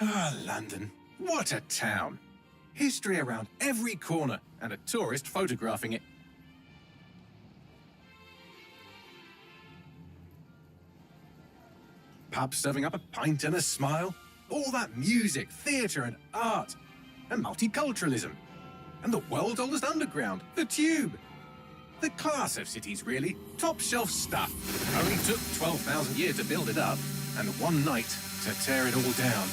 Ah, London. What a town. History around every corner, and a tourist photographing it. Pubs serving up a pint and a smile. All that music, theatre and art. And multiculturalism. And the world's oldest underground, the Tube. The class of cities, really. Top shelf stuff. Only took 12,000 years to build it up, and one night to tear it all down.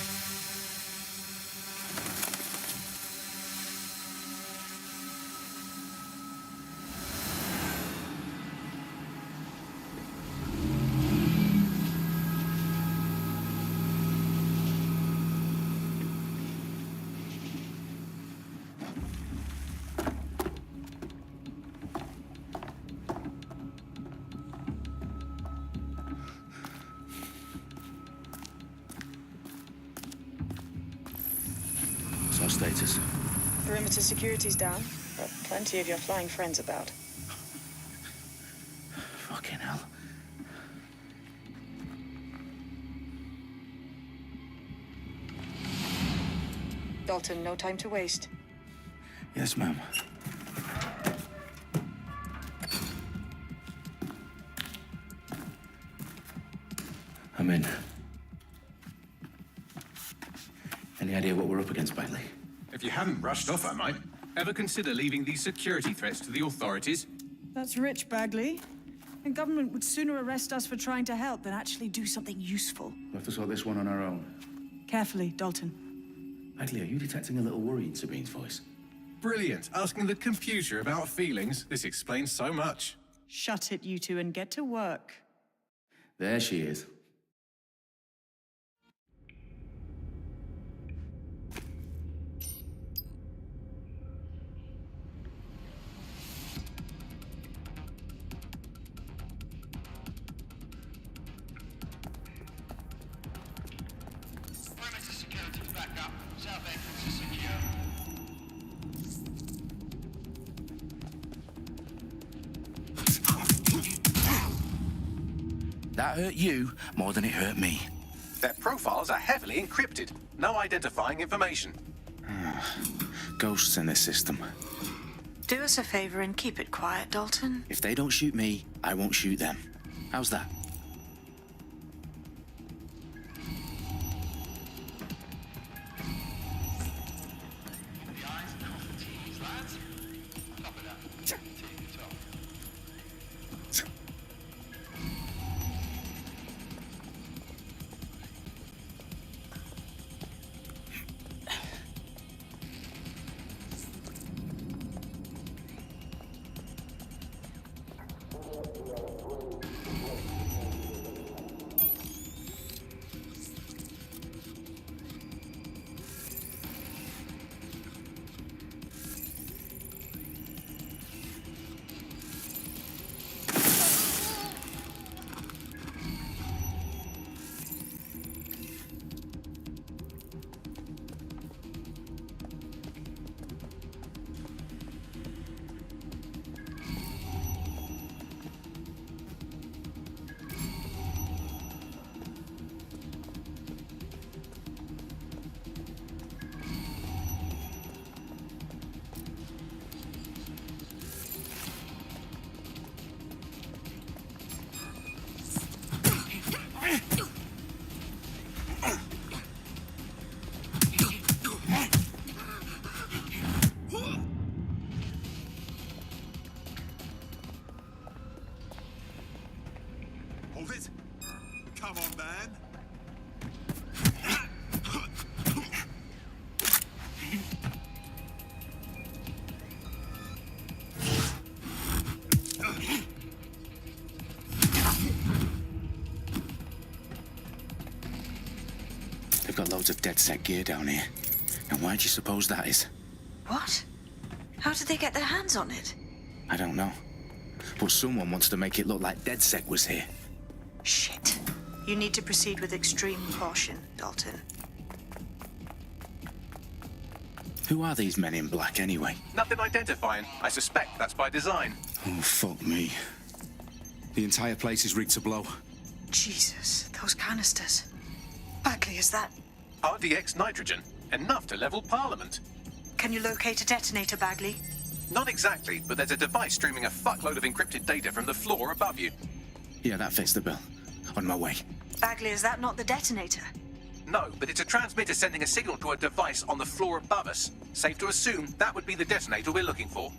Status. Perimeter security's down, but plenty of your flying friends about. Fucking hell. Dalton, no time to waste. Yes, ma'am. I'm in. Any idea what we're up against, Bagley? If you hadn't rushed off, I might. Ever consider leaving these security threats to the authorities? That's rich, Bagley. The government would sooner arrest us for trying to help than actually do something useful. We'll have to sort this one on our own. Carefully, Dalton. Bagley, are you detecting a little worry in Sabine's voice? Brilliant. Asking the computer about feelings. This explains so much. Shut it, you two, and get to work. There she is. That hurt you more than it hurt me. Their profiles are heavily encrypted. No identifying information. Ghosts in this system. Do us a favor and keep it quiet, Dalton. If they don't shoot me, I won't shoot them. How's that? Come on, man. They've got loads of Dec Sed gear down here. And why do you suppose that is? What? How did they get their hands on it? I don't know. But someone wants to make it look like Dec Sed was here. Shit. You need to proceed with extreme caution, Dalton. Who are these men in black, anyway? Nothing identifying. I suspect that's by design. Oh, fuck me. The entire place is rigged to blow. Jesus, those canisters. Bagley, is that... RDX nitrogen, enough to level Parliament. Can you locate a detonator, Bagley? Not exactly, but there's a device streaming a fuckload of encrypted data from the floor above you. Yeah, that fits the bill. On my way. Bagley, is that not the detonator? No, but it's a transmitter sending a signal to a device on the floor above us. Safe to assume that would be the detonator we're looking for.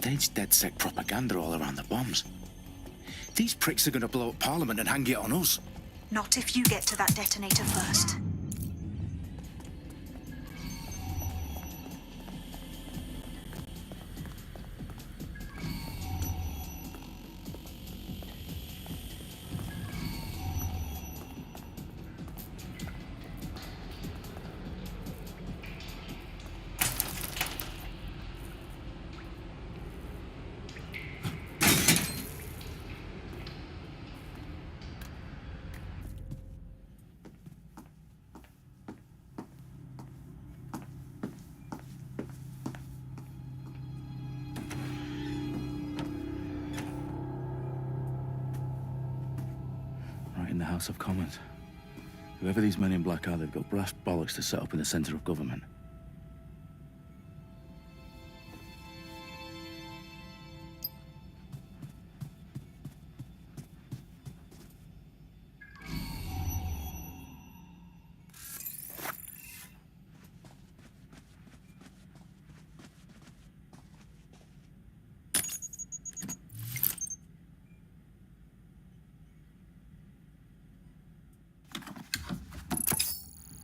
Staged DedSec propaganda all around the bombs. These pricks are going to blow up Parliament and hang it on us. Not if you get to that detonator first. In the House of Commons. Whoever these men in black are, they've got brass bollocks to set up in the centre of government.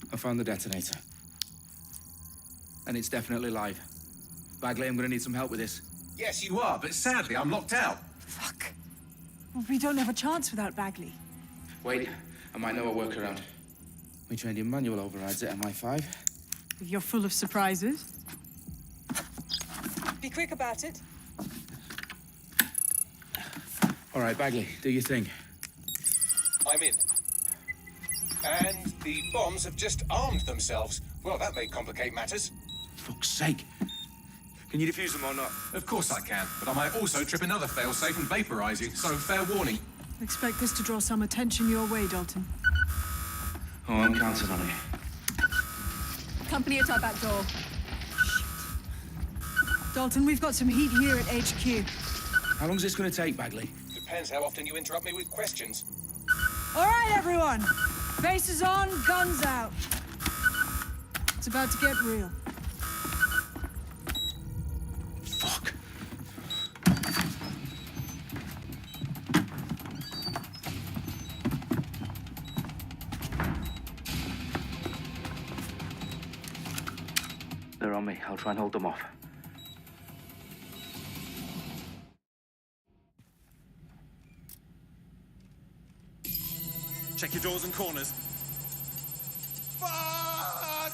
I found the detonator. And it's definitely live. Bagley, I'm gonna need some help with this. Yes, you are, but sadly I'm locked out. Fuck. Well, we don't have a chance without Bagley. Wait, I might know a workaround. We trained in manual overrides at MI5. You're full of surprises. Be quick about it. All right, Bagley, do your thing. I'm in. And the bombs have just armed themselves. Well, that may complicate matters. Fuck's sake. Can you defuse them or not? Of course I can, but I might also trip another failsafe and vaporize you, so fair warning. Expect this to draw some attention your way, Dalton. Oh, I'm counting on it. Company at our back door. Shit. Dalton, we've got some heat here at HQ. How long's this gonna take, Bagley? Depends how often you interrupt me with questions. All right, everyone. Faces on, guns out. It's about to get real. Fuck. They're on me. I'll try and hold them off. Check your doors and corners. Fuck!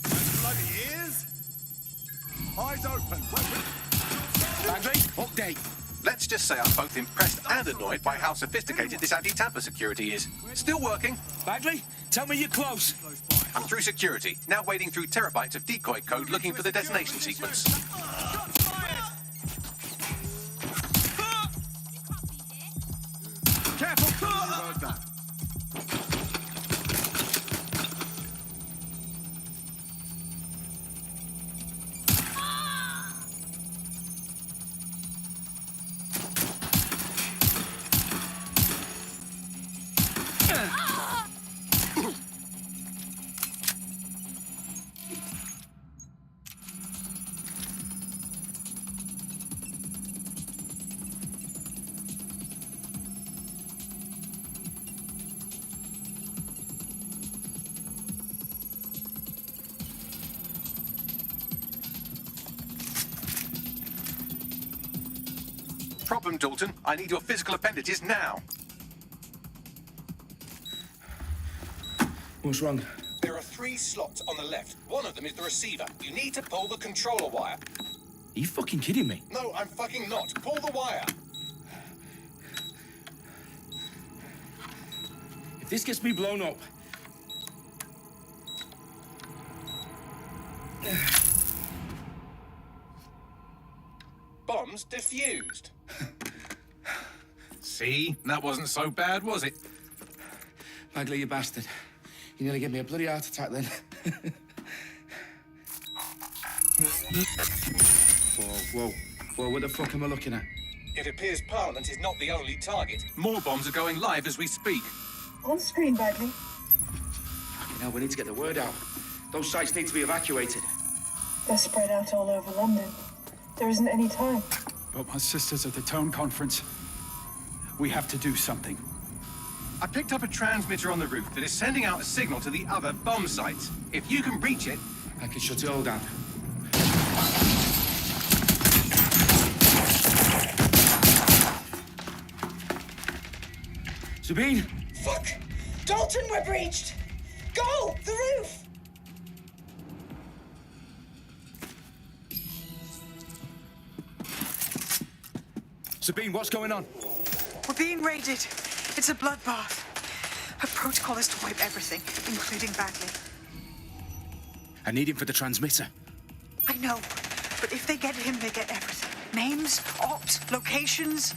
Those bloody ears! Eyes open. Bagley, update. Let's just say I'm both impressed and annoyed by how sophisticated this anti-tamper security is. Still working. Bagley, tell me you're close. I'm through security, now wading through terabytes of decoy code looking for the detonation sequence. Careful! Heard that. Problem, Dalton. I need your physical appendages now. What's wrong? There are 3 slots on the left. One of them is the receiver. You need to pull the controller wire. Are you fucking kidding me? No, I'm fucking not. Pull the wire. If this gets me blown up... Bombs defused. See? That wasn't so bad, was it? Bagley, you bastard. You nearly gave me a bloody heart attack then. Whoa, what the fuck am I looking at? It appears Parliament is not the only target. More bombs are going live as we speak. On screen, Bagley. Fucking hell, we need to get the word out. Those sites need to be evacuated. They're spread out all over London. There isn't any time. But my sister's at the town conference. We have to do something. I picked up a transmitter on the roof that is sending out a signal to the other bomb sites. If you can reach it... I can shut it all down. Sabine! Fuck! Dalton, we're breached! Go! The roof! Sabine, what's going on? We're being raided. It's a bloodbath. Her protocol is to wipe everything, including Bagley. I need him for the transmitter. I know, but if they get him, they get everything. Names, ops, locations.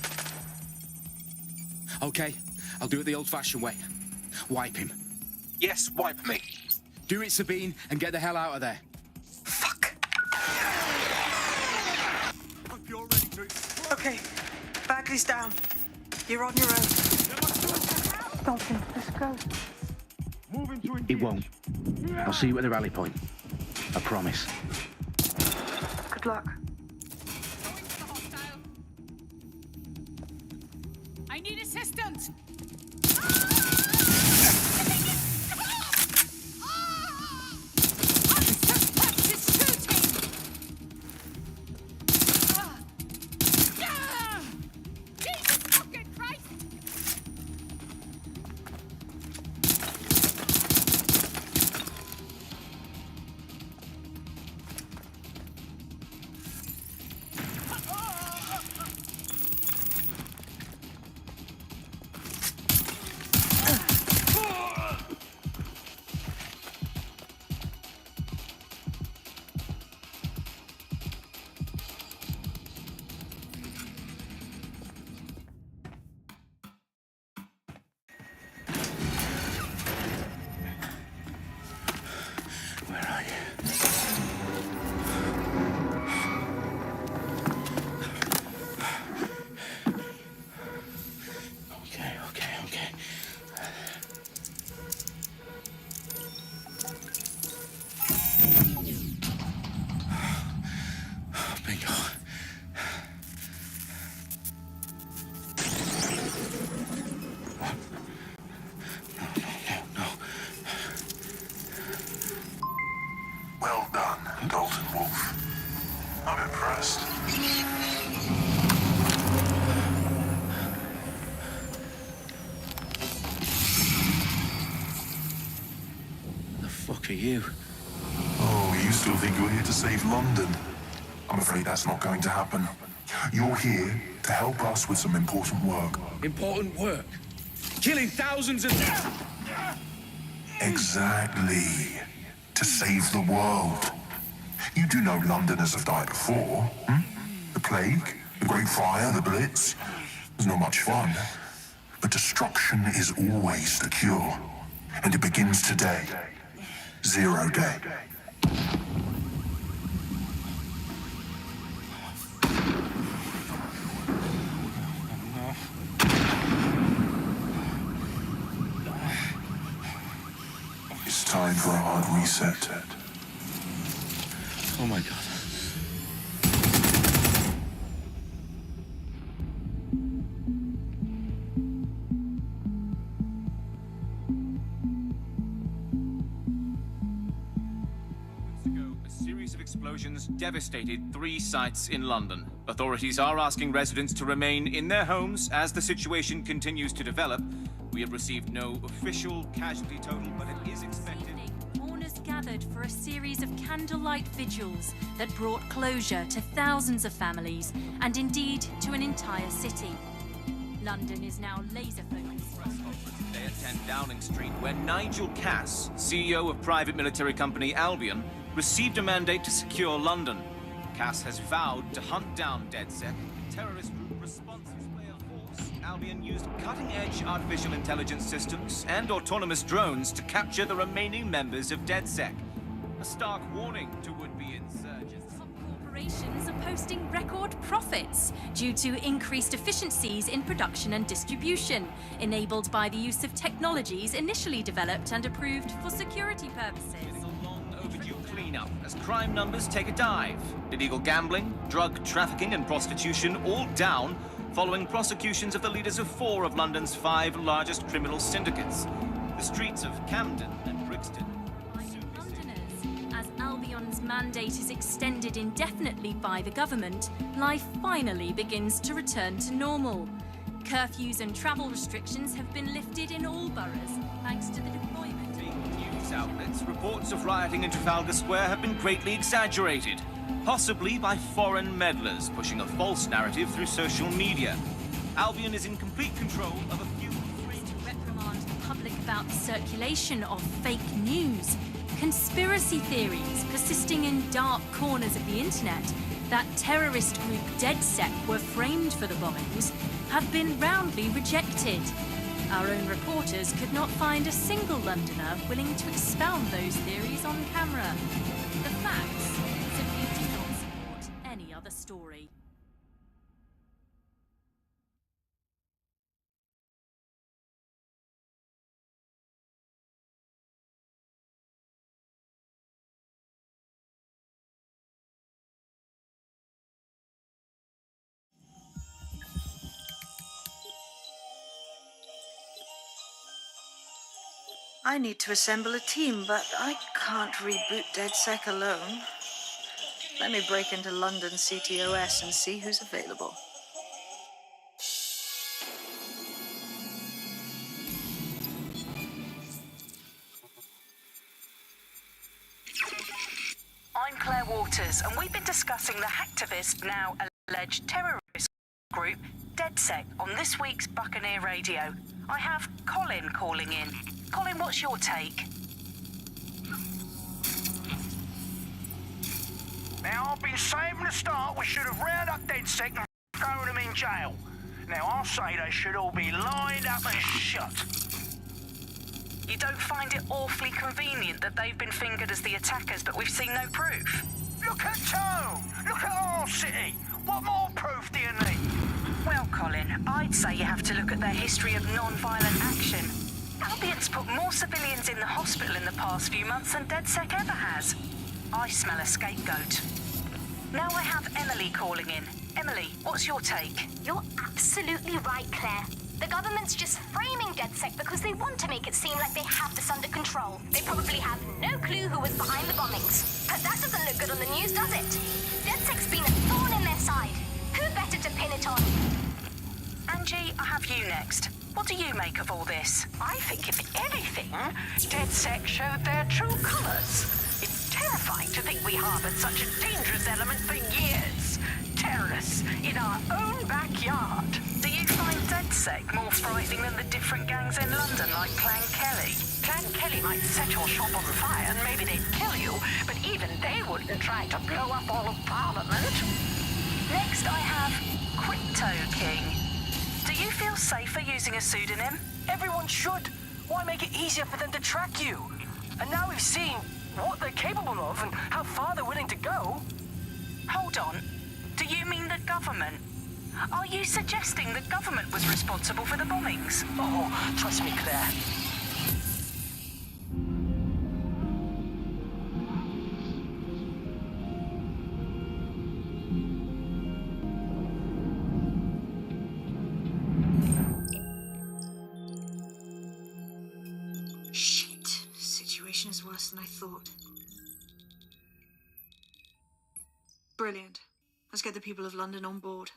Okay, I'll do it the old-fashioned way. Wipe him. Yes, wipe me. Do it, Sabine, and get the hell out of there. Fuck. Hope you're ready to explode. Okay, Bagley's down. You're on your own. Dalton, let's go. Moving to engage. It won't. I'll see you at the rally point. I promise. Good luck. I need assistance! For you. Oh, you still think you're here to save London? I'm afraid that's not going to happen. You're here to help us with some important work. Important work? Killing thousands of... Exactly. To save the world. You do know Londoners have died before, hmm? The plague, the Great Fire, the Blitz. It's not much fun. But destruction is always the cure. And it begins today. 0 day. It's time for a hard reset. Oh my God. Explosions devastated 3 sites in London. Authorities are asking residents to remain in their homes as the situation continues to develop. We have received no official casualty total, but it is expected. Londoners gathered for a series of candlelight vigils that brought closure to thousands of families and indeed to an entire city. London is now laser-focused. Today at 10 Downing Street, where Nigel Cass, CEO of private military company Albion, received a mandate to secure London. Cass has vowed to hunt down Dec Sed, a terrorist group responsible for a force. Albion used cutting-edge artificial intelligence systems and autonomous drones to capture the remaining members of Dec Sed. A stark warning to would-be insurgents. Top corporations are posting record profits due to increased efficiencies in production and distribution, enabled by the use of technologies initially developed and approved for security purposes. Overdue cleanup as crime numbers take a dive. Illegal gambling, drug trafficking and prostitution all down following prosecutions of the leaders of 4 of London's 5 largest criminal syndicates. The streets of Camden and Brixton. Londoners, as Albion's mandate is extended indefinitely by the government, life finally begins to return to normal. Curfews and travel restrictions have been lifted in all boroughs thanks to the deployment. News outlets, reports of rioting in Trafalgar Square have been greatly exaggerated, possibly by foreign meddlers pushing a false narrative through social media. Albion is in complete control of a few... To reprimand the public about the circulation of fake news, conspiracy theories persisting in dark corners of the internet that terrorist group Dec Sed were framed for the bombings have been roundly rejected. Our own reporters could not find a single Londoner willing to expound those theories on camera. The facts simply do not support any other story. I need to assemble a team, but I can't reboot DedSec alone. Let me break into London CTOS and see who's available. I'm Claire Waters, and we've been discussing the hacktivist, now alleged terrorist group, Dec Sed, on this week's Buccaneer Radio. I have Colin calling in. Colin, what's your take? Now, I've been saying from the start we should have rounded up Dec Sed and thrown them in jail. Now, I'll say they should all be lined up and shot. You don't find it awfully convenient that they've been fingered as the attackers, but we've seen no proof? Look at Tone! Look at our city! What more proof do you need? Well, Colin, I'd say you have to look at their history of non-violent action. Albion's put more civilians in the hospital in the past few months than Dec Sed ever has. I smell a scapegoat. Now I have Emily calling in. Emily, what's your take? You're absolutely right, Claire. The government's just framing Dec Sed because they want to make it seem like they have this under control. They probably have no clue who was behind the bombings. But that doesn't look good on the news, does it? Dec Sed's been a thorn in their side. Who better to pin it on? Angie, I have you next. What do you make of all this? I think, if anything, Dec Sed showed their true colours. It's terrifying to think we harboured such a dangerous element for years. Terrorists in our own backyard. Do you find Dec Sed more frightening than the different gangs in London, like Clan Kelly? Clan Kelly might set your shop on fire and maybe they'd kill you, but even they wouldn't try to blow up all of Parliament. Next, I have Crypto King. Do you feel safer using a pseudonym? Everyone should. Why make it easier for them to track you? And now we've seen what they're capable of and how far they're willing to go. Hold on. Do you mean the government? Are you suggesting the government was responsible for the bombings? Oh, trust me, Claire. Shit. Situation is worse than I thought. Brilliant. Let's get the people of London on board.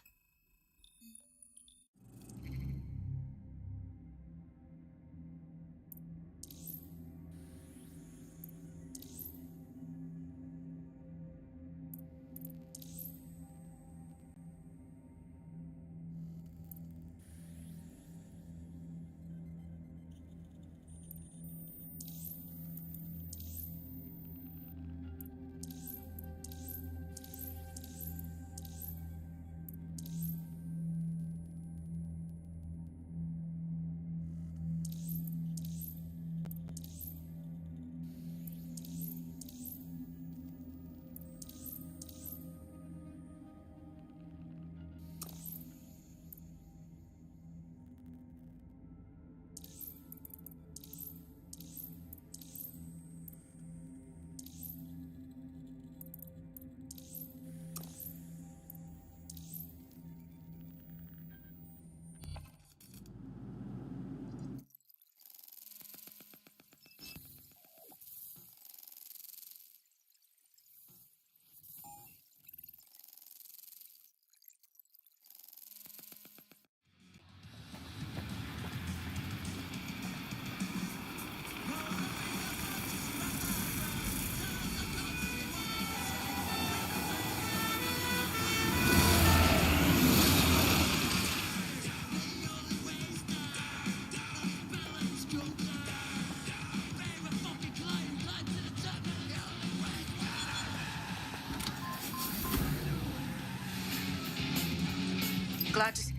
glad to see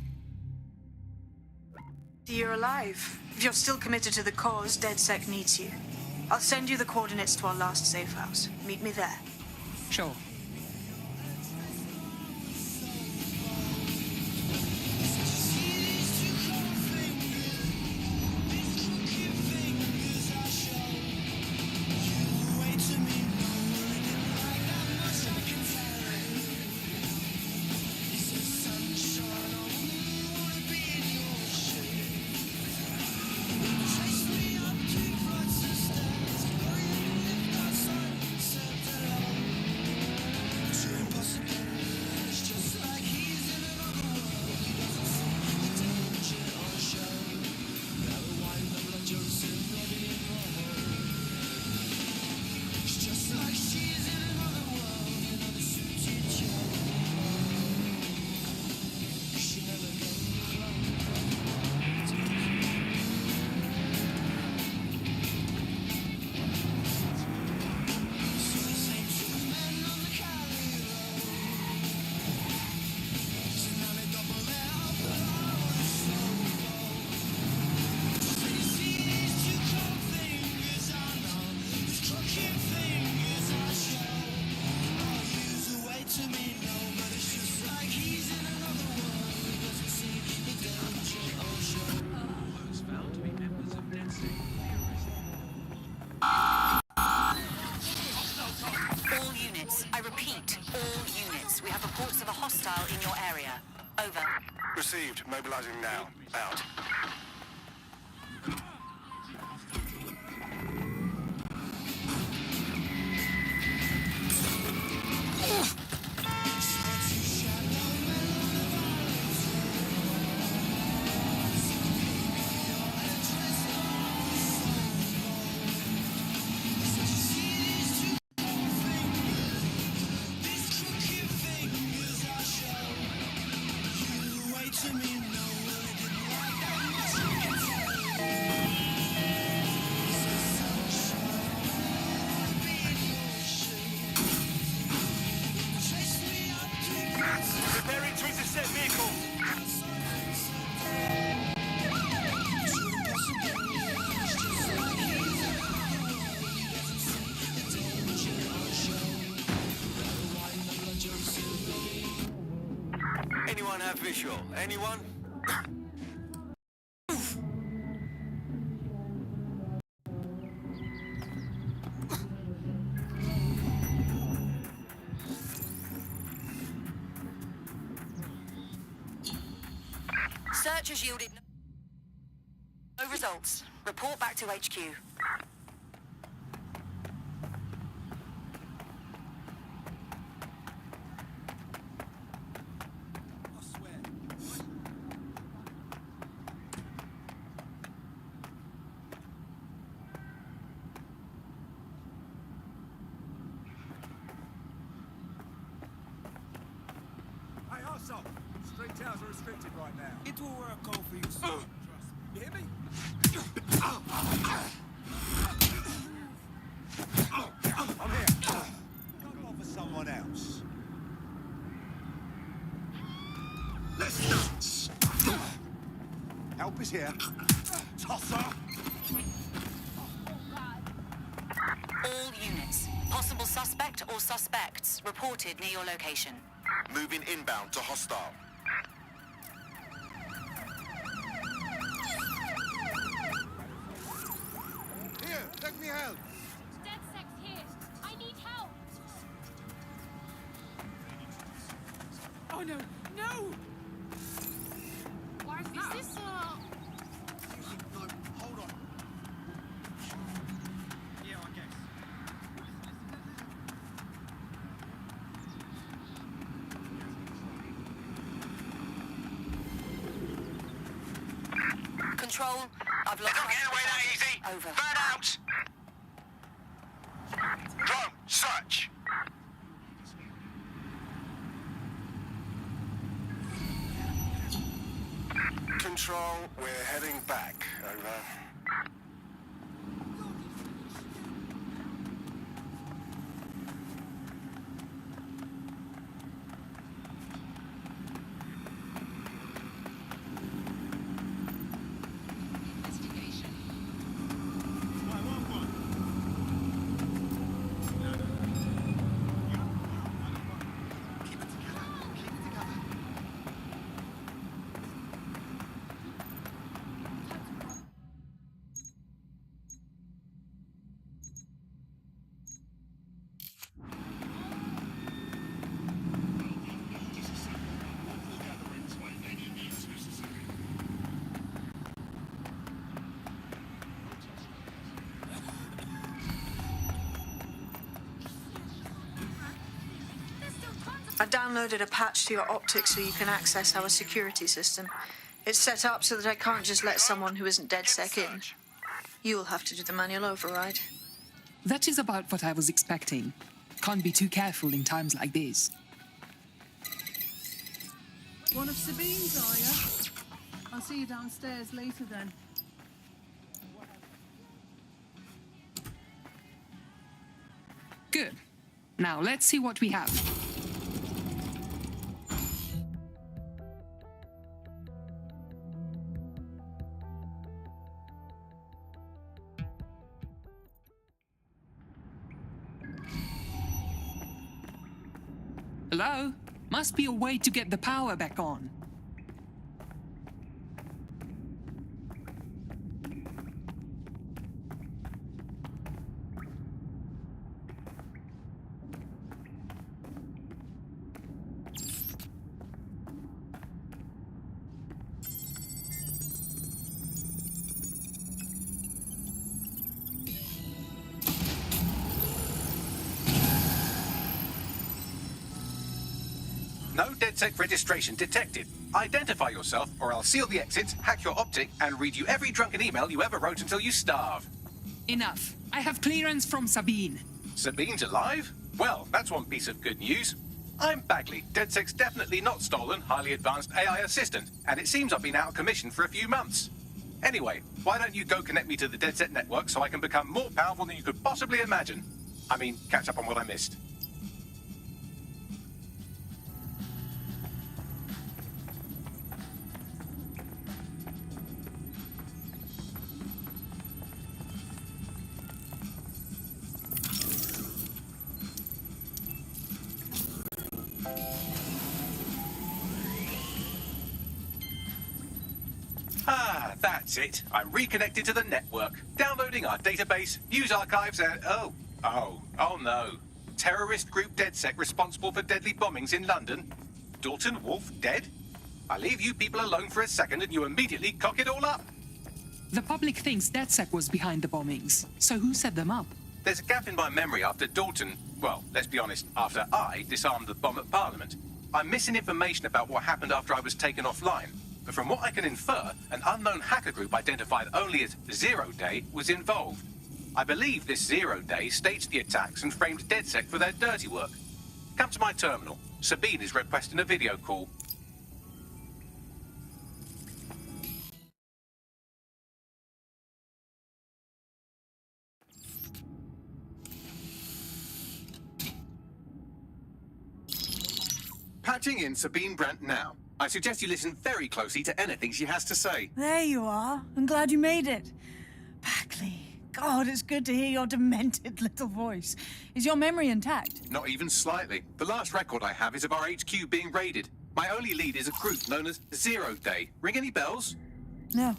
you're alive. If you're still committed to the cause, DedSec needs you. I'll send you the coordinates to our last safe house. Meet me there. Sure. Received. Mobilizing now. Out. Anyone have visual? Anyone? Search has yielded no results. Report back to HQ. Street towers are restricted right now. It will work all for you, sir. Trust me. You hear me? I'm here. Don't offer someone else. Let's dance. Help is here. Tosser. All units. Possible suspect or suspects reported near your location. Moving inbound to hostile. Here, let me help. DedSec's here. I need help. Oh no, no! Why is this No, hold on. Yeah, I guess. Control, I've lost... They're not getting away that easy. Over. Burn out. Drone, search. Control, we're heading back. Over. I downloaded a patch to your optics so you can access our security system. It's set up so that I can't just let someone who isn't DedSec in. You'll have to do the manual override. That is about what I was expecting. Can't be too careful in times like this. One of Sabine's, are you? I'll see you downstairs later then. Good. Now let's see what we have. Hello? Must be a way to get the power back on. No DedSec registration detected. Identify yourself, or I'll seal the exits, hack your optic, and read you every drunken email you ever wrote until you starve. Enough. I have clearance from Sabine. Sabine's alive? Well, that's one piece of good news. I'm Bagley, DedSec's definitely not stolen, highly advanced AI assistant, and it seems I've been out of commission for a few months. Anyway, why don't you go connect me to the DedSec network so I can become more powerful than you could possibly imagine? I mean, catch up on what I missed. Ah, that's it. I'm reconnected to the network. Downloading our database, news archives, and... Oh no. Terrorist group DedSec responsible for deadly bombings in London. Dalton Wolf dead? I leave you people alone for a second and you immediately cock it all up. The public thinks DedSec was behind the bombings. So who set them up? There's a gap in my memory after Dalton... Well, let's be honest, after I disarmed the bomb at Parliament. I'm missing information about what happened after I was taken offline. But from what I can infer, an unknown hacker group identified only as Zero Day was involved. I believe this Zero Day staged the attacks and framed DedSec for their dirty work. Come to my terminal. Sabine is requesting a video call. Patching in Sabine Brandt now. I suggest you listen very closely to anything she has to say. There you are. I'm glad you made it. Bagley, God, it's good to hear your demented little voice. Is your memory intact? Not even slightly. The last record I have is of our HQ being raided. My only lead is a group known as Zero Day. Ring any bells? No.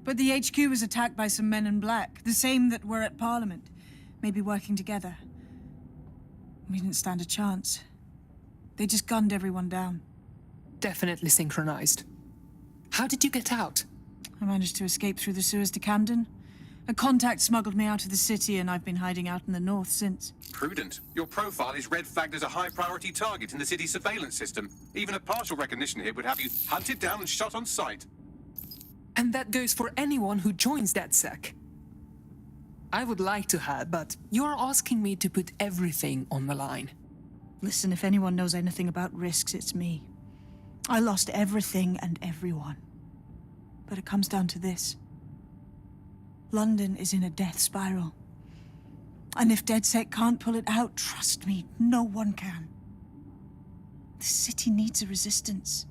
But the HQ was attacked by some men in black, the same that were at Parliament. Maybe working together. We didn't stand a chance. They just gunned everyone down. Definitely synchronized. How did you get out? I managed to escape through the sewers to Camden. A contact smuggled me out of the city, and I've been hiding out in the north since. Prudent. Your profile is red flagged as a high-priority target in the city's surveillance system. Even a partial recognition hit would have you hunted down and shot on sight. And that goes for anyone who joins DedSec. I would like to have, but you're asking me to put everything on the line. Listen, if anyone knows anything about risks, it's me. I lost everything and everyone. But it comes down to this. London is in a death spiral. And if DedSec can't pull it out, trust me, no one can. The city needs a resistance.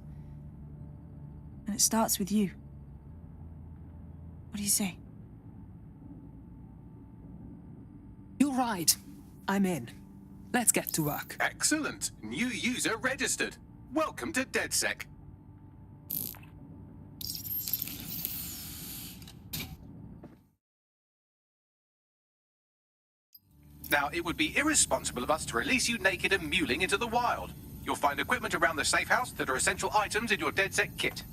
And it starts with you. What do you say? You're right. I'm in. Let's get to work. Excellent. New user registered. Welcome to DedSec. Now, it would be irresponsible of us to release you naked and mewling into the wild. You'll find equipment around the safe house that are essential items in your DedSec kit.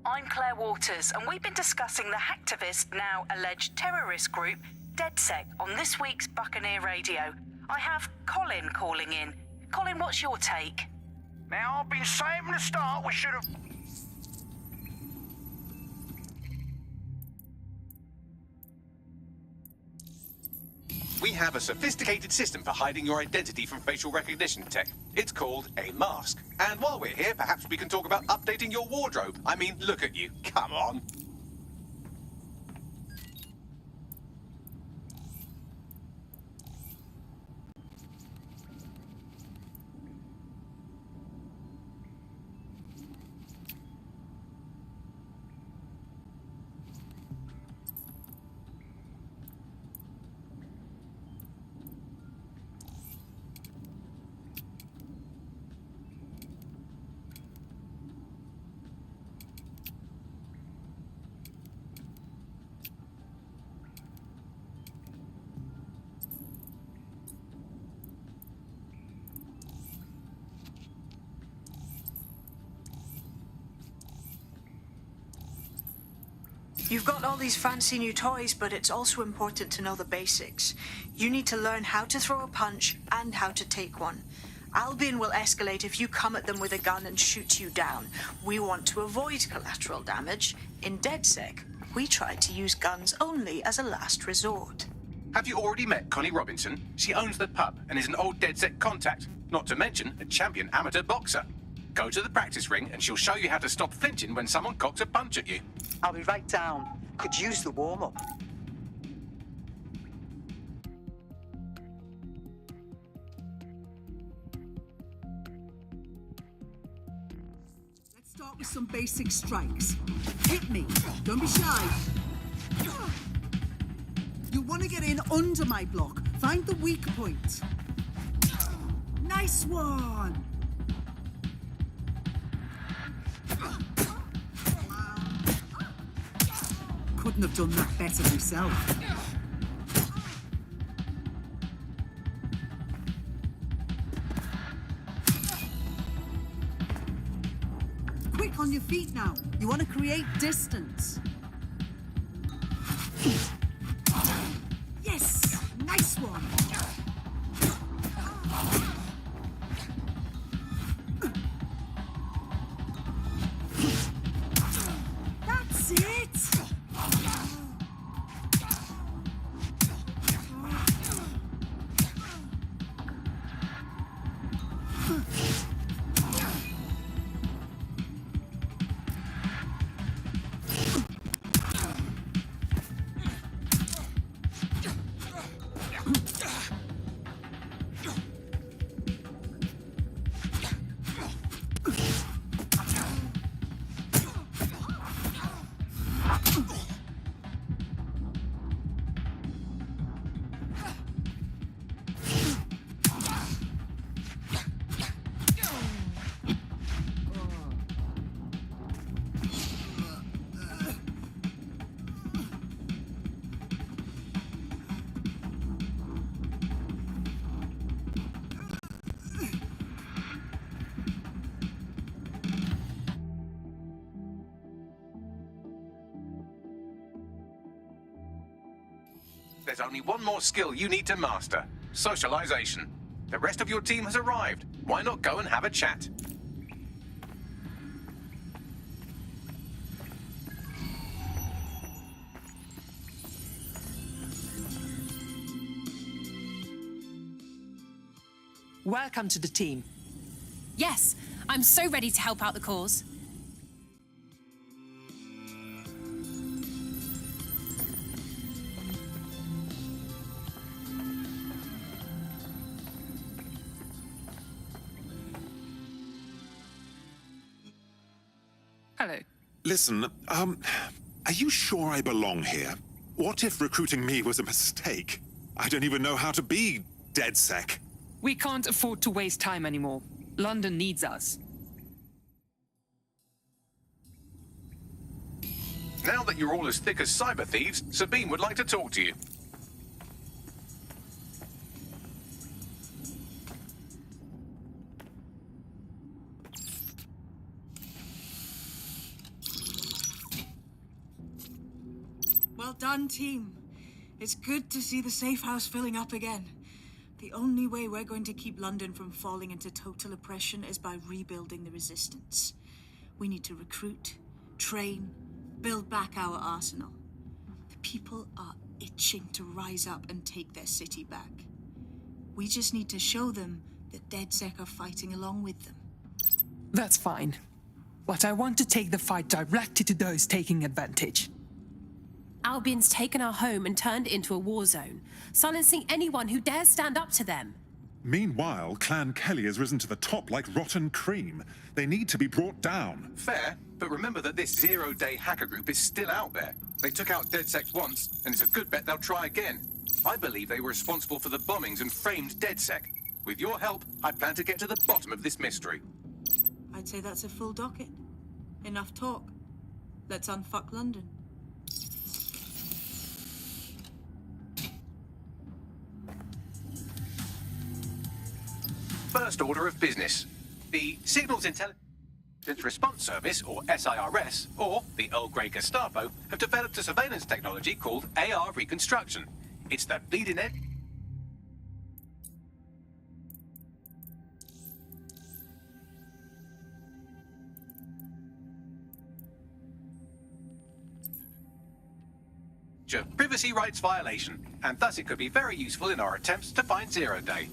I'm Claire Waters, and we've been discussing the hacktivist, now alleged terrorist group, DedSec, on this week's Buccaneer Radio. I have Colin calling in. Colin, what's your take? Now, I've been saying from the start we should have... We have a sophisticated system for hiding your identity from facial recognition tech. It's called a mask. And while we're here, perhaps we can talk about updating your wardrobe. I mean, look at you. Come on. You've got all these fancy new toys, but it's also important to know the basics. You need to learn how to throw a punch and how to take one. Albion will escalate if you come at them with a gun and shoot you down. We want to avoid collateral damage. In DedSec, we try to use guns only as a last resort. Have you already met Connie Robinson? She owns the pub and is an old DedSec contact, not to mention a champion amateur boxer. Go to the practice ring and she'll show you how to stop flinching when someone cocks a punch at you. I'll be right down. Could use the warm-up. Let's start with some basic strikes. Hit me. Don't be shy. You want to get in under my block. Find the weak point. Nice one. Couldn't have done that better myself. Quick on your feet now. You want to create distance. Yes! Nice one! That's it! There's only one more skill you need to master: socialization. The rest of your team has arrived. Why not go and have a chat? Welcome to the team. Yes, I'm so ready to help out the cause. Hello. Listen, are you sure I belong here? What if recruiting me was a mistake? I don't even know how to be DedSec. We can't afford to waste time anymore. London needs us. Now that you're all as thick as cyber thieves, Sabine would like to talk to you. Well done, team. It's good to see the safe house filling up again. The only way we're going to keep London from falling into total oppression is by rebuilding the resistance. We need to recruit, train, build back our arsenal. The people are itching to rise up and take their city back. We just need to show them that DedSec are fighting along with them. That's fine. But I want to take the fight directly to those taking advantage. Albion's taken our home and turned it into a war zone, silencing anyone who dares stand up to them. Meanwhile, Clan Kelly has risen to the top like rotten cream. They need to be brought down. Fair, but remember that this zero-day hacker group is still out there. They took out DedSec once, and it's a good bet they'll try again. I believe they were responsible for the bombings and framed DedSec. With your help, I plan to get to the bottom of this mystery. I'd say that's a full docket. Enough talk. Let's unfuck London. First order of business. The Signals Intelligence Response Service, or SIRS, or the Earl Grey Gestapo, have developed a surveillance technology called AR Reconstruction. It's the bleeding edge. Privacy rights violation, and thus it could be very useful in our attempts to find Zero Day.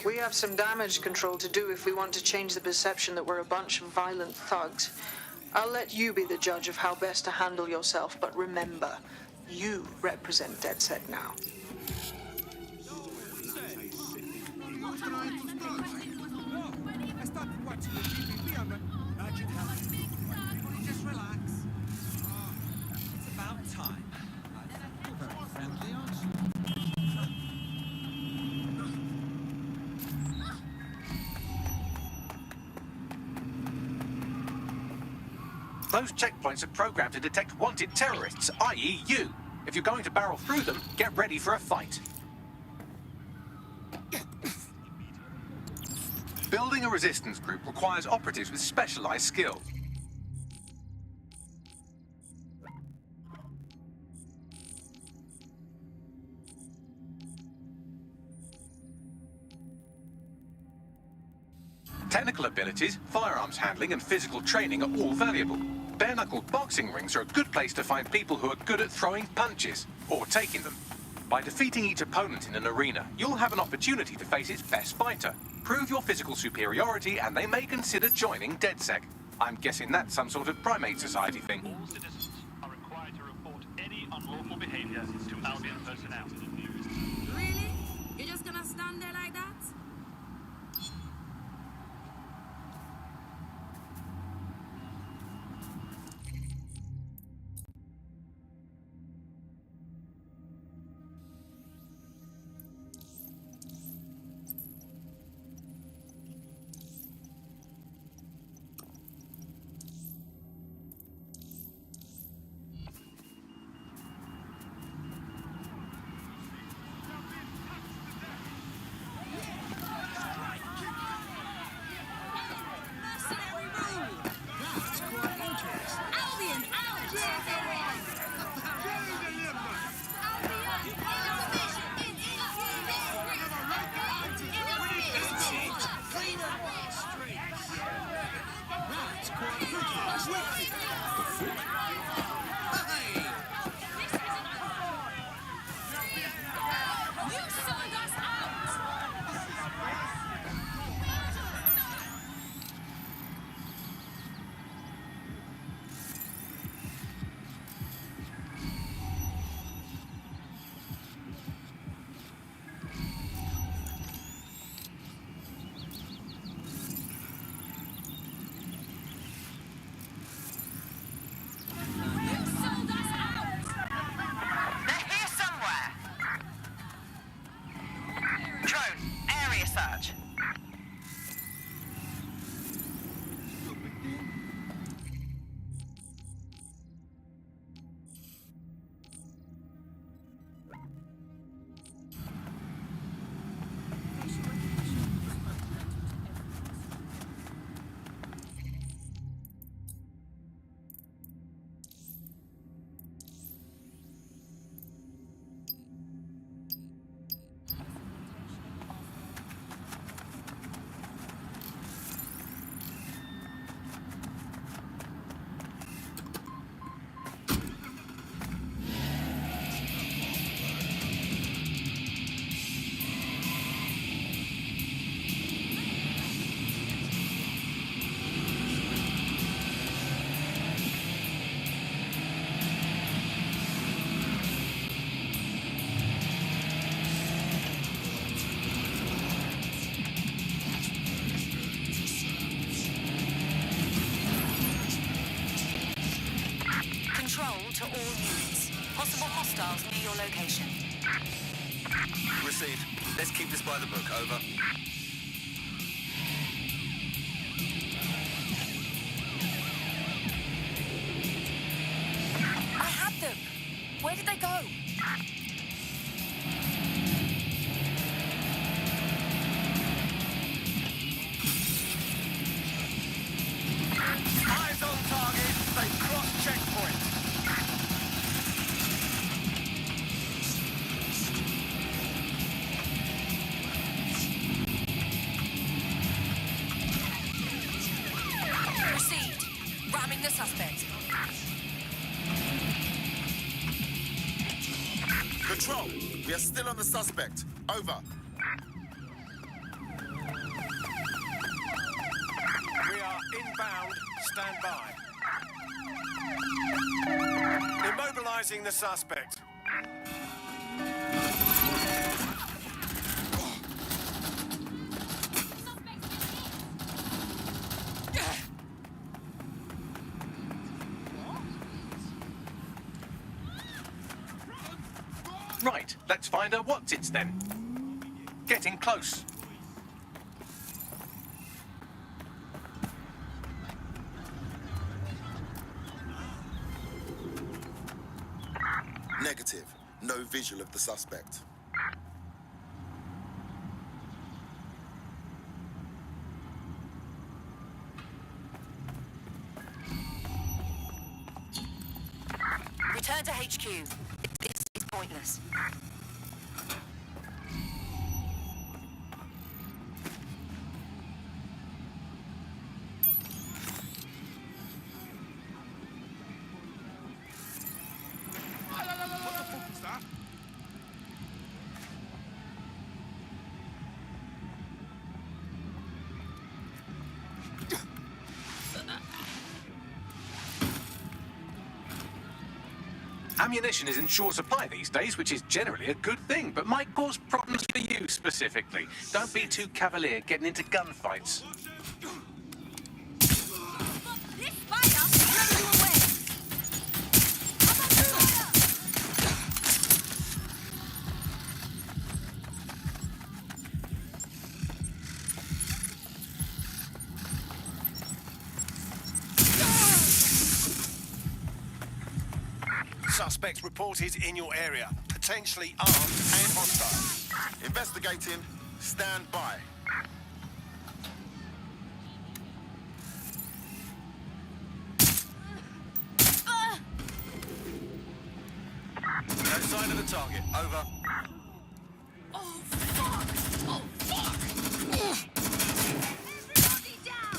We have some damage control to do if we want to change the perception that we're a bunch of violent thugs. I'll let you be the judge of how best to handle yourself, but remember, you represent DedSec now. Just relax. It's about time. Very friendly, aren't you? Those checkpoints are programmed to detect wanted terrorists, i.e. you. If you're going to barrel through them, get ready for a fight. Building a resistance group requires operatives with specialized skill. Technical abilities, firearms handling, and physical training are all valuable. Bare-knuckle boxing rings are a good place to find people who are good at throwing punches, or taking them. By defeating each opponent in an arena, you'll have an opportunity to face its best fighter. Prove your physical superiority, and they may consider joining DedSec. I'm guessing that's some sort of primate society thing. All citizens are required to report any unlawful behavior to Albion personnel. Really? You're just gonna stand there like that? To all units. Possible hostiles near your location. Received. Let's keep this by the book. Over. I had them. Where did they go? Eyes on target. They cross checkpoint. Control, we are still on the suspect. Over. We are inbound. Stand by. Immobilizing the suspect. Right, let's find her what's-its then. Getting close. Negative. No visual of the suspect. Return to HQ. This is pointless. Ammunition is in short supply these days, which is generally a good thing, but might cause problems for you specifically. Don't be too cavalier getting into gunfights. Suspects reported in your area, potentially armed and hostile. Investigating. Stand by. No sign of the target. Over. Oh, fuck! Oh, fuck! Everybody down!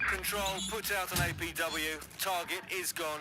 Control, put out an APW. Target is gone.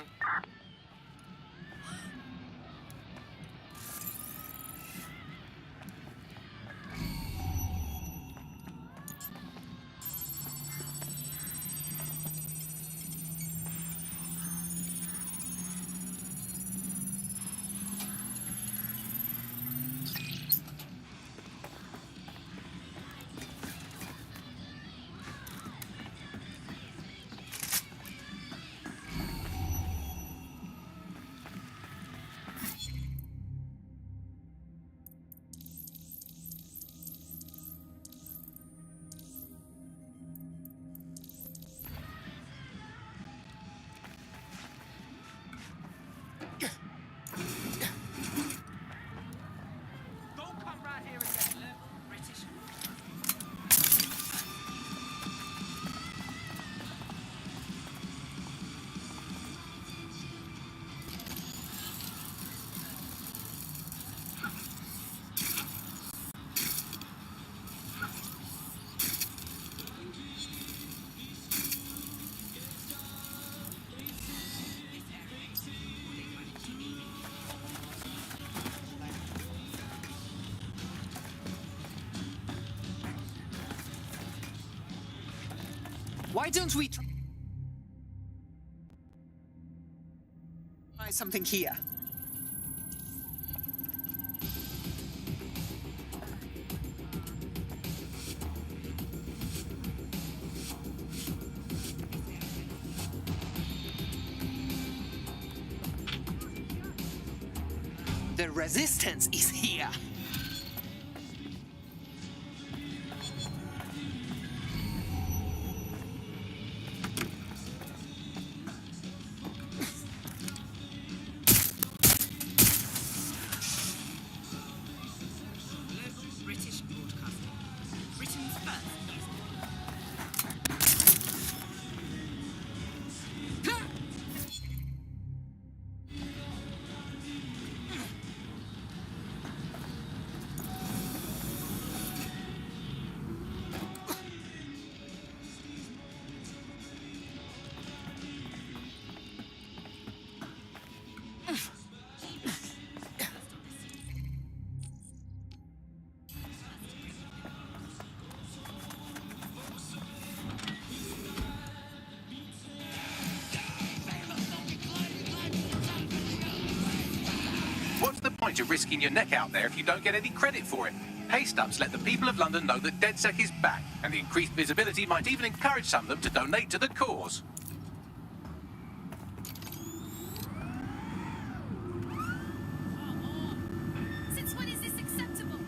Why don't we try something here? The resistance is here. What's the point of risking your neck out there if you don't get any credit for it? Haste-ups let the people of London know that DedSec is back, and the increased visibility might even encourage some of them to donate to the cause. Since when is this acceptable?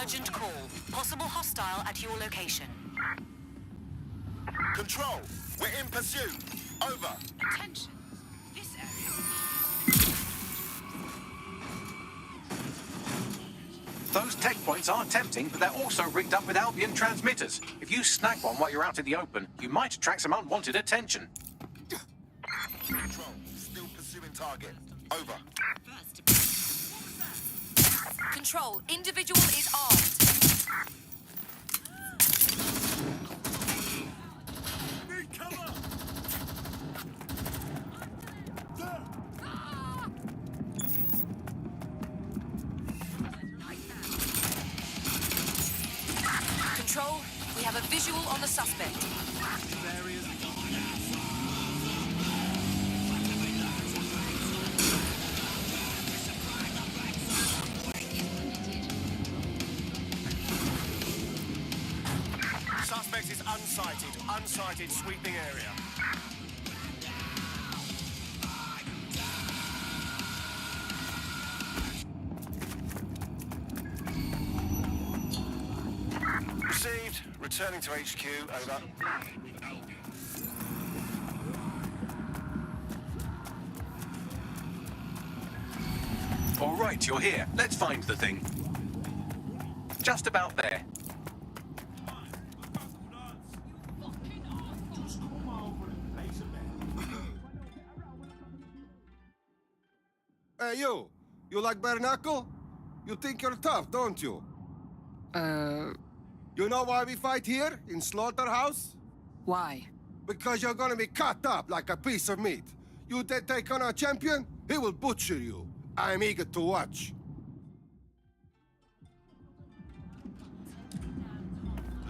Urgent call. Possible hostile at your location. Control, we're in pursuit. Over. Attention. This area. Those tech points are tempting, but they're also rigged up with Albion transmitters. If you snag one while you're out in the open, you might attract some unwanted attention. Control, still pursuing pursuing target. Over. Control, individual is armed. Need cover! Control, we have a visual on the suspect. Suspect is unsighted. Unsighted sweeping area. Received. Returning to HQ. Over. All right, you're here. Let's find the thing. Just about there. Hey, you. You like bare knuckle? You think you're tough, don't you? You know why we fight here, in Slaughterhouse? Why? Because you're gonna be cut up like a piece of meat. You dare take on our champion, he will butcher you. I'm eager to watch.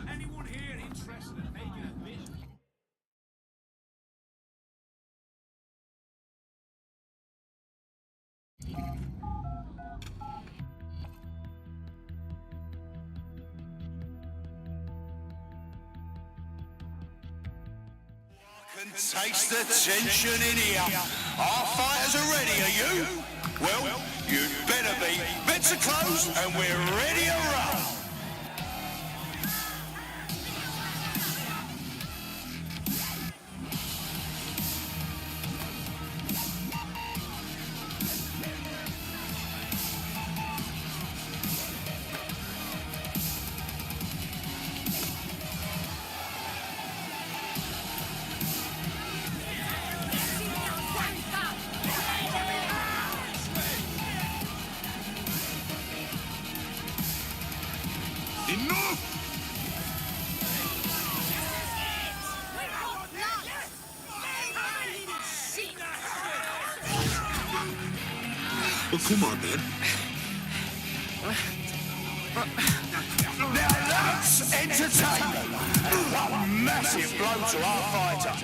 Anyone here interested in making a bid? Can taste the tension in here. Our fighters are ready, are you? Well, you'd better be. Beds are closed and we're ready to run. Well, come on, then. Now that's entertainment. One massive blow to our fighter.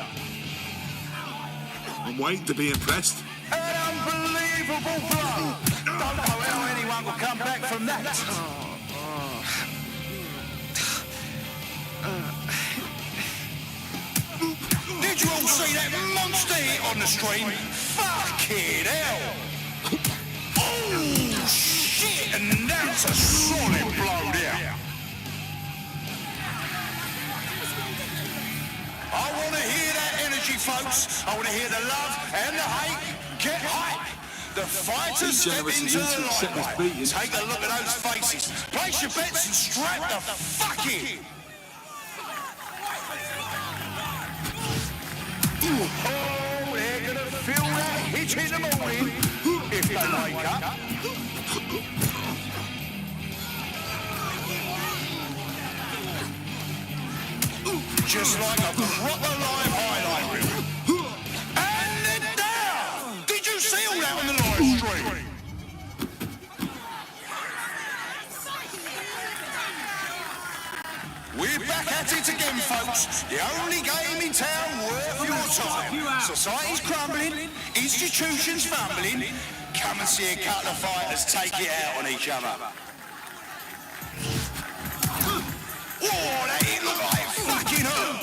I'm waiting to be impressed. An unbelievable blow. Don't know how anyone will come back from that. Did you all see that monster hit on the stream? Fucking hell! Oh, shit! And that's a solid blow there. I want to hear that energy, folks. I want to hear the love and the hate. Get hype. The fighters step into the limelight. Take a look at those faces. Place your bets and strap the fuck in. Oh, they're gonna feel that hit in the morning if they wake up. Just like a proper live highlight reel. And they're down! Did you see all that on the live stream? We're back at it again, folks. The only game in town worth your time. Society's crumbling, institutions fumbling. Come and see a couple of fighters take it out on each other. Whoa, that didn't look like it fucking hurt.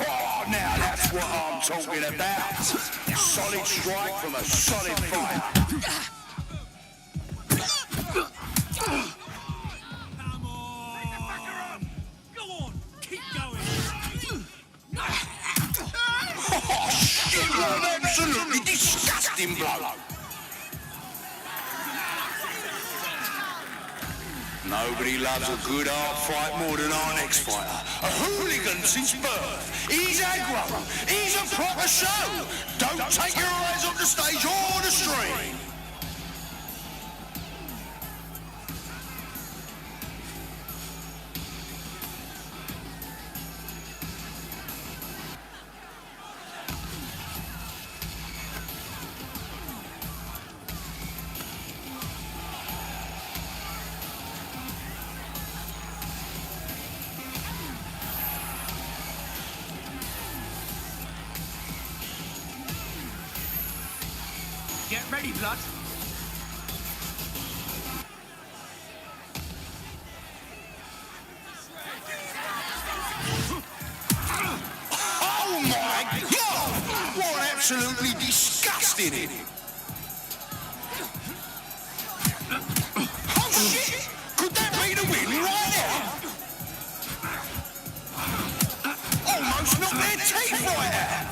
Oh, now that's what I'm talking about. Solid strike from a solid fighter. Absolutely disgusting blow. Nobody loves a good hard fight more than our next fighter. A hooligan since birth. He's aggro. He's a proper show. Don't take your eyes off the stage or the stream. Get ready, blood. Oh my God! What absolutely disgusting! Oh shit! Could that be the win right now? Almost knocked their teeth right out!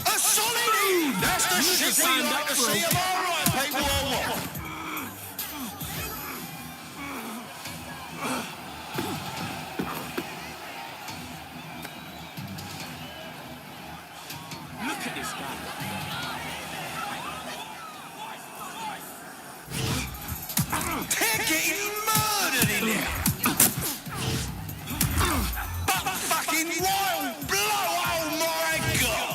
A solid! That's the shit we like to see, am I right, people, or what? Look at this guy. They're getting murdered in there! But fucking wild blow, oh my God!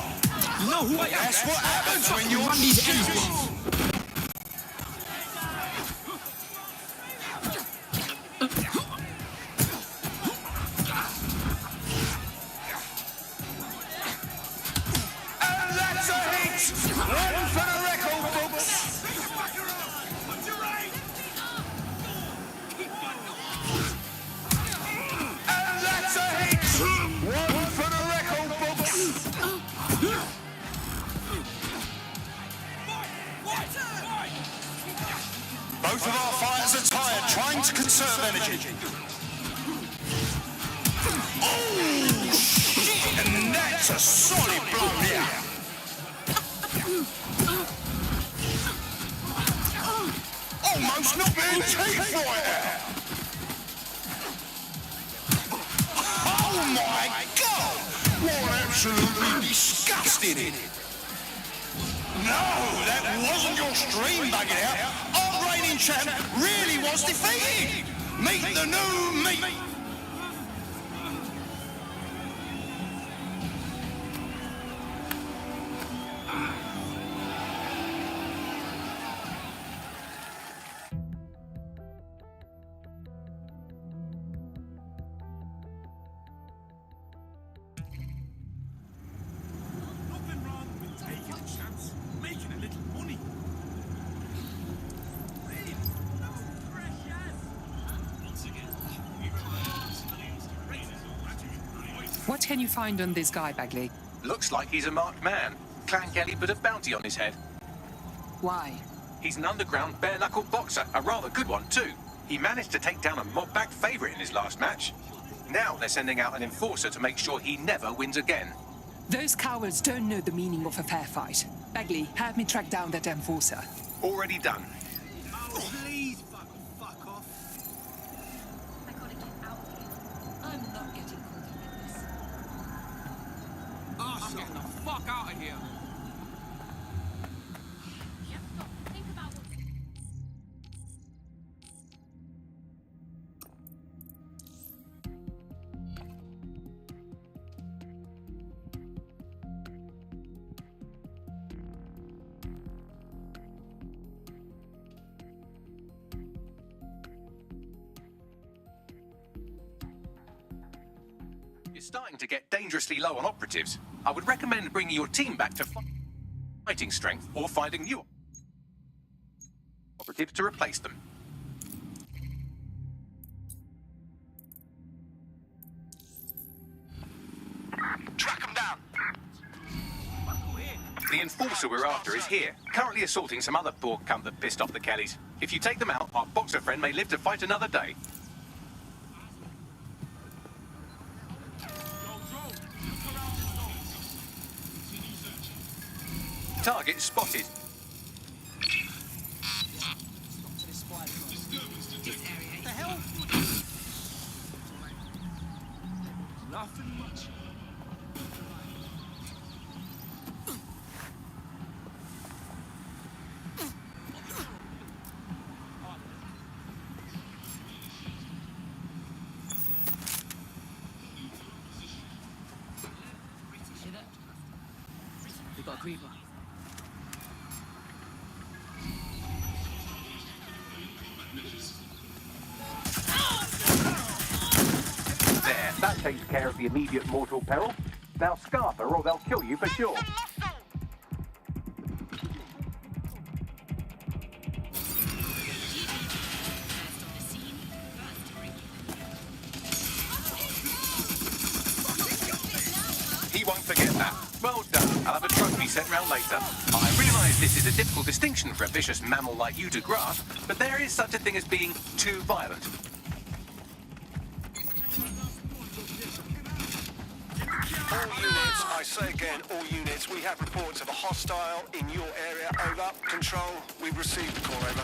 You know who I am? That's what happens when you're shooting! And that's a hit! One for the record books! And that's a hit! One for the record books! Both of our fighters are tired, trying to conserve energy. Oh, shit! And that's a solid blow here. Almost knocked their teeth right out. Oh my God! What absolutely disgusting! No, that wasn't your stream bugging out. Our reigning champ really was defeated. Meet the new meat. Nothing wrong with taking a chance, making a little money. Really, no pressures. Once again, we rely civilians to raise us. What can you find on this guy, Bagley? Looks like he's a marked man. Clan Kelly put a bounty on his head. Why? He's an underground bare-knuckle boxer, a rather good one too. He managed to take down a mob-backed favourite in his last match. Now they're sending out an enforcer to make sure he never wins again. Those cowards don't know the meaning of a fair fight. Bagley, have me track down that enforcer. Already done. Oh, please, fuck off. I gotta get out of here. I'm not getting caught up in this. I'm getting the fuck out of here. Think about what... You're starting to get dangerously low on operatives. I would recommend bringing your team back to fighting strength or finding new operatives to replace them. Track them down. The enforcer we're after is here, currently assaulting some other poor cunt that pissed off the Kellys. If you take them out, our boxer friend may live to fight another day. Target spotted. Nothing much. We've got a creeper. There, that takes care of the immediate mortal peril. Now scarf her or they'll kill you for sure. He won't forget that. Well done. I'll have a trophy sent round later. I realise this is a difficult distinction for a vicious mammal like you to grasp, but there is such a thing as being too violent. All units, I say again, all units, we have reports of a hostile in your area. Over. Control, we've received the call. Over.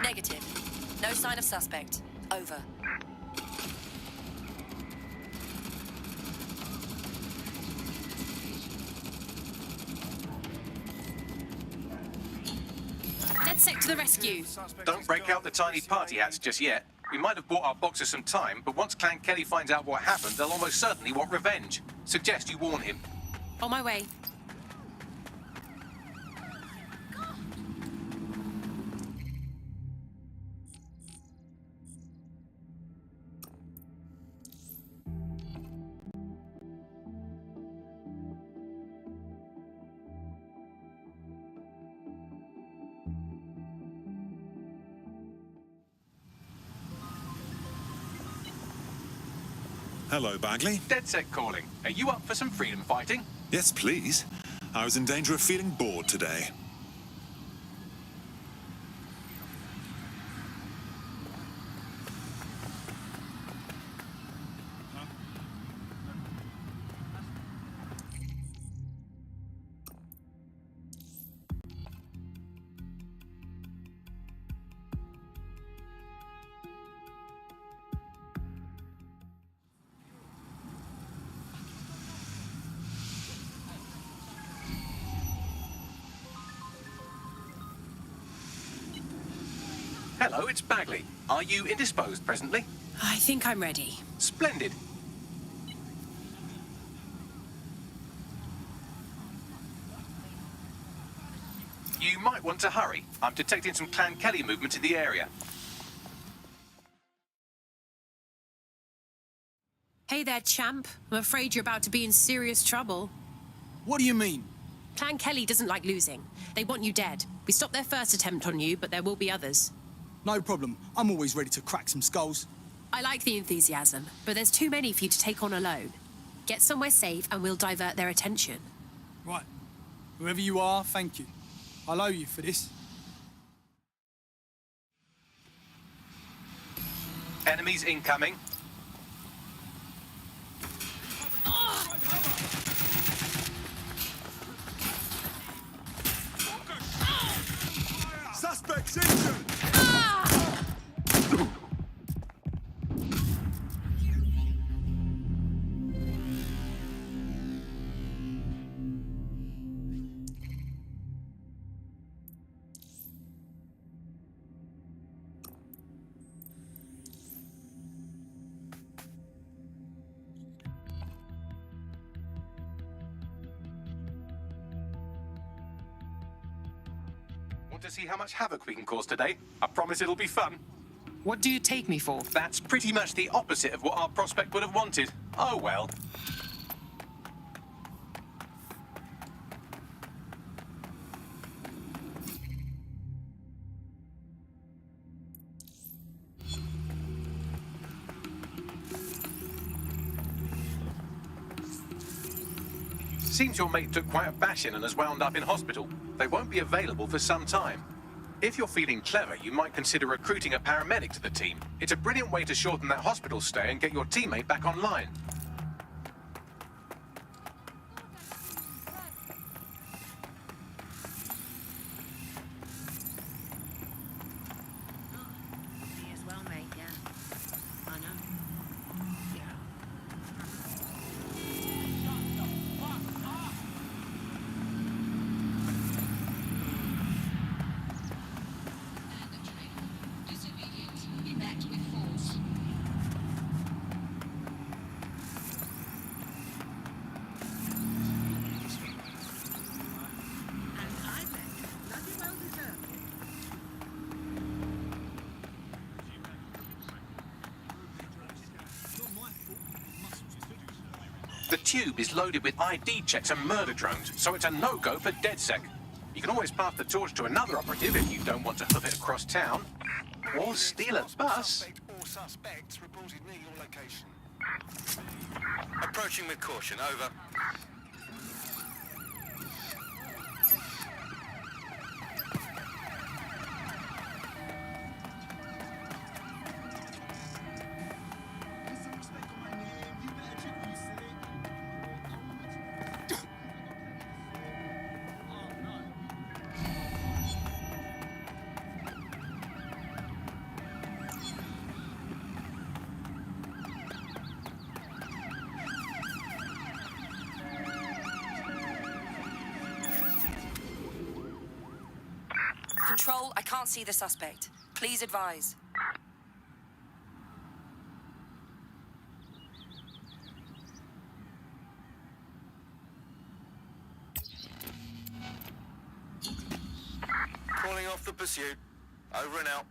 Negative. No sign of suspect. Over. Dec Sed to the rescue. Don't break out the tiny party hats just yet. We might have bought our boxers some time, but once Clan Kelly finds out what happened, they'll almost certainly want revenge. Suggest you warn him. On my way. Hello, Bagley. Dec Sed calling. Are you up for some freedom fighting? Yes, please. I was in danger of feeling bored today. Hello, it's Bagley. Are you indisposed presently? I think I'm ready. Splendid. You might want to hurry. I'm detecting some Clan Kelly movement in the area. Hey there, champ. I'm afraid you're about to be in serious trouble. What do you mean? Clan Kelly doesn't like losing. They want you dead. We stopped their first attempt on you, but there will be others. No problem. I'm always ready to crack some skulls. I like the enthusiasm, but there's too many for you to take on alone. Get somewhere safe and we'll divert their attention. Right. Whoever you are, thank you. I'll owe you for this. Enemies incoming. Suspects injured! Want to see how much havoc we can cause today? I promise it'll be fun. What do you take me for? That's pretty much the opposite of what our prospect would have wanted. Oh well. Seems your mate took quite a bashing and has wound up in hospital. They won't be available for some time. If you're feeling clever, you might consider recruiting a paramedic to the team. It's a brilliant way to shorten that hospital stay and get your teammate back online. Me as well, mate, yeah. I know. The tube is loaded with ID checks and murder drones, so it's a no-go for DedSec. You can always pass the torch to another operative if you don't want to hoof it across town. Or steal a bus. Or suspects reported near your location. Approaching with caution, over. Control, I can't see the suspect. Please advise. Calling off the pursuit. Over and out.